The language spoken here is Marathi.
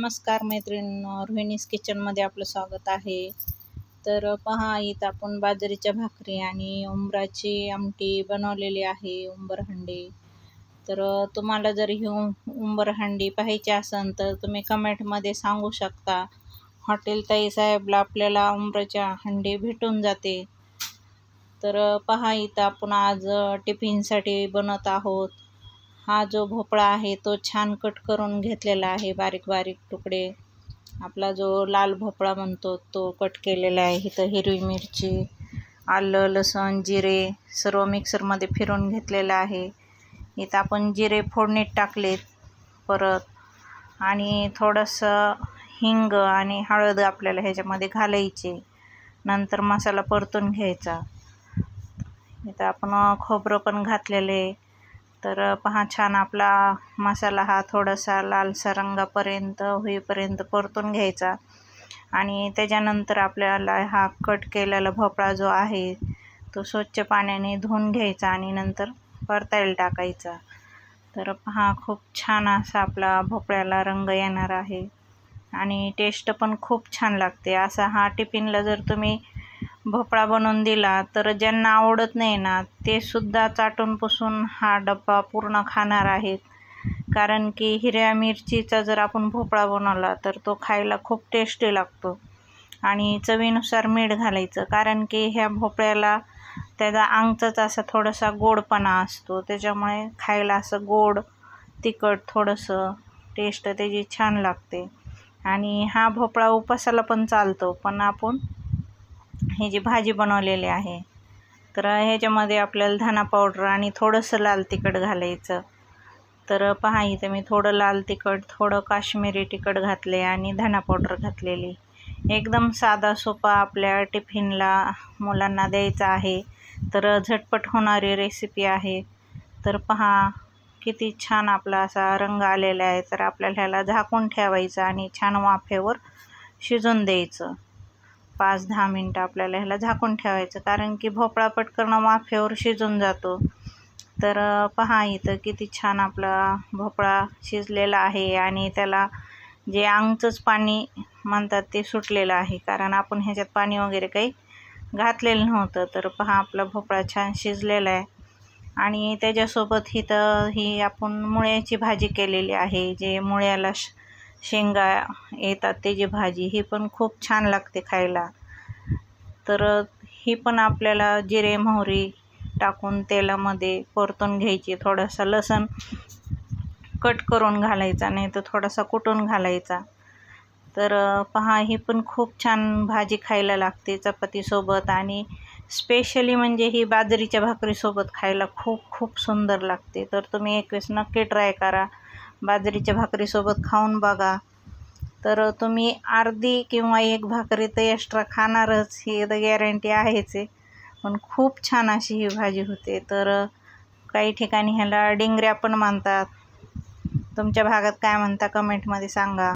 नमस्कार मैत्रिणींनो, रोहिणीज किचनमध्ये आपलं स्वागत आहे. तर पहा, इथं आपण बाजरीच्या भाकरी आणि उंबराची आमटी बनवलेली आहे, उंबरहंडी. तर तुम्हाला जर ही उंबरहंडी पाहायची असेल तर तुम्ही कमेंटमध्ये सांगू शकता. हॉटेल ताई साहेबला आपल्याला उंबराच्या हंडी भेटून जाते. तर पहा, इथं आपण आज टिफिनसाठी बनवत आहोत. हा जो भोपळा आहे तो छान कट करून घेतलेला आहे, बारीक बारीक तुकडे. आपला जो लाल भोपळा म्हणतो तो कट केलेला आहे. इथं हिरवी मिरची, आलं, लसूण, जिरे सर्व मिक्सरमध्ये फिरून घेतलेलं आहे. इथं आपण जिरे फोडणीत टाकलेत परत, आणि थोडंसं हिंग आणि हळद आपल्याला ह्याच्यामध्ये घालायची. नंतर मसाला परतून घ्यायचा. इथं आपण खोबरं पण घातलेले. तर पहा, छान आपला मसाला हा थोडासा लालसर रंगापर्यंत होईपर्यंत परतून घ्यायचा. आणि त्याच्यानंतर आपल्याला हा कट केलेला भोपळा जो आहे तो स्वच्छ पाण्याने धुवून घ्यायचा आणि नंतर परतायला टाकायचा. तर पहा, खूप छान असा आपला भोपळ्याला रंग येणार आहे आणि टेस्ट पण खूप छान लागते. असा हा टिफिनला जर तुम्ही भोपळा बनवून दिला तर ज्यांना आवडत नाही ना ते सुद्धा चाटून पुसून हा डब्बा पूर्ण खाणार आहेत. कारण की हिरव्या मिरचीचा जर आपण भोपळा बनवला तर तो खायला खूप टेस्टी लागतो. आणि चवीनुसार मीठ घालायचं, कारण की ह्या भोपळ्याला त्याचा अंगचाच असा थोडासा गोडपणा असतो, त्याच्यामुळे खायला असं गोड तिखट थोडंसं टेस्ट त्याची छान लागते. आणि हा भोपळा उपासाला पण चालतो. पण आपण ही जी भाजी बनवलेली आहे तर ह्याच्यामध्ये आपल्याला धना पावडर आणि थोडंसं लाल तिखट घालायचं. तर पहा, इथं मी थोडं लाल तिखट, थोडं काश्मीरी तिखट घातले आणि धना पावडर घातलेली. एकदम साधा सोपा आपल्या टिफिनला मुलांना द्यायचा आहे. तर झटपट होणारी रेसिपी आहे. तर पहा, किती छान आपला असा रंग आलेला आहे. तर आपल्याला ह्याला झाकून ठेवायचं आणि छान वाफेवर शिजून द्यायचं. 5-10 मिनटं आपल्याला ह्याला झाकून ठेवायचं, कारण की भोपळा पटकन वाफेवर शिजून जातो. तर पहा, इथं किती छान आपला भोपळा शिजलेला आहे आणि त्याला जे अंगचंच पाणी म्हणतात ते सुटलेलं आहे, कारण आपण ह्याच्यात पाणी वगैरे काही घातलेलं नव्हतं. तर पहा, आपला भोपळा छान शिजलेला आहे. आणि त्याच्यासोबत इथं ही आपण मुळ्याची भाजी केलेली आहे, जे मुळ्याला शेंगा येतात त्याची भाजी. ही पण खूप छान लागते खायला. तर ही पण आपल्याला जिरे मोहरी टाकून तेलामध्ये परतून घ्यायची. थोडासा लसूण कट करून घालायचा, नाही तर थोडासा कुटून घालायचा. तर पहा, ही पण खूप छान भाजी खायला लागते चपातीसोबत, आणि स्पेशली म्हणजे ही बाजरीच्या भाकरीसोबत खायला खूप खूप सुंदर लागते. तर तुम्ही एक वेळेस नक्की ट्राय करा, बाजरीच्या भाकरीसोबत खाऊन बघा. तर तुम्ही अर्धी किंवा एक भाकरी तर एक्स्ट्रा खाणारच, ही तर गॅरंटी आहेच आहे. पण खूप छान अशी ही भाजी होते. तर काही ठिकाणी ह्याला डिंगऱ्या पण म्हणतात. तुमच्या भागात काय म्हणता कमेंटमध्ये सांगा.